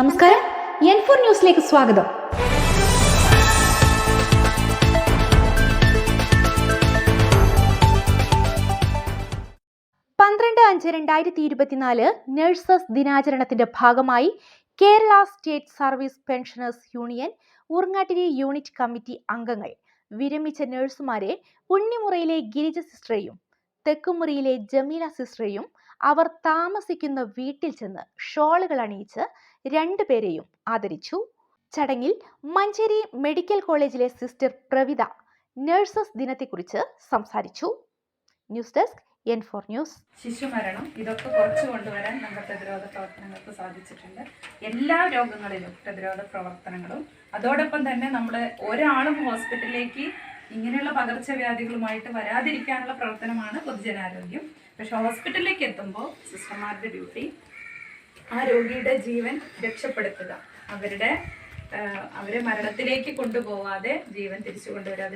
നമസ്കാരം, N4 ന്യൂസിലേക്ക് സ്വാഗതം. പന്ത്രണ്ട് 5/2024 നഴ്സസ് ദിനാചരണത്തിന്റെ ഭാഗമായി Kerala state service pensioners union Urangattiri unit committee അംഗങ്ങൾ വിരമിച്ച നഴ്സുമാരെ ഉണ്ണിമുറയിലെ ഗിരിജ സിസ്റ്ററെയും തെക്കുമുറിയിലെ ജമീല സിസ്റ്ററെയും അവർ താമസിക്കുന്ന വീട്ടിൽ ചെന്ന് ഷോളുകൾ അണിയിച്ച് രണ്ടുപേരെയും ആദരിച്ചു. ചടങ്ങിൽ മഞ്ചേരി മെഡിക്കൽ കോളേജിലെ സിസ്റ്റർ പ്രവിത നഴ്സസ് ദിനത്തെക്കുറിച്ച് സംസാരിച്ചു. News desk N4 news. ശിശുമരണം ഇതൊക്കെ കുറച്ചു കൊണ്ടുവരാൻ നമ്മുടെ പ്രതിരോധ പ്രവർത്തനങ്ങൾക്ക് സാധിച്ചിട്ടുണ്ട്. എല്ലാ രോഗങ്ങളിലും പ്രതിരോധ പ്രവർത്തനങ്ങളും അതോടൊപ്പം തന്നെ നമ്മൾ ഒരാളും ഹോസ്പിറ്റലിലേക്ക് ഇങ്ങനെയുള്ള പകർച്ചവ്യാധികളുമായിട്ട് വരാതിരിക്കാനുള്ള പ്രവർത്തനമാണ് പൊതുജനാരോഗ്യം. പക്ഷെ ഹോസ്പിറ്റലിലേക്ക് എത്തുമ്പോൾ സിസ്റ്റർമാരുടെ ഡ്യൂട്ടി ആ രോഗിയുടെ ജീവൻ രക്ഷപ്പെടുത്തുക, അവരെ മരണത്തിലേക്ക് കൊണ്ടുപോകാതെ ജീവൻ തിരിച്ചു കൊണ്ടുവരാതെ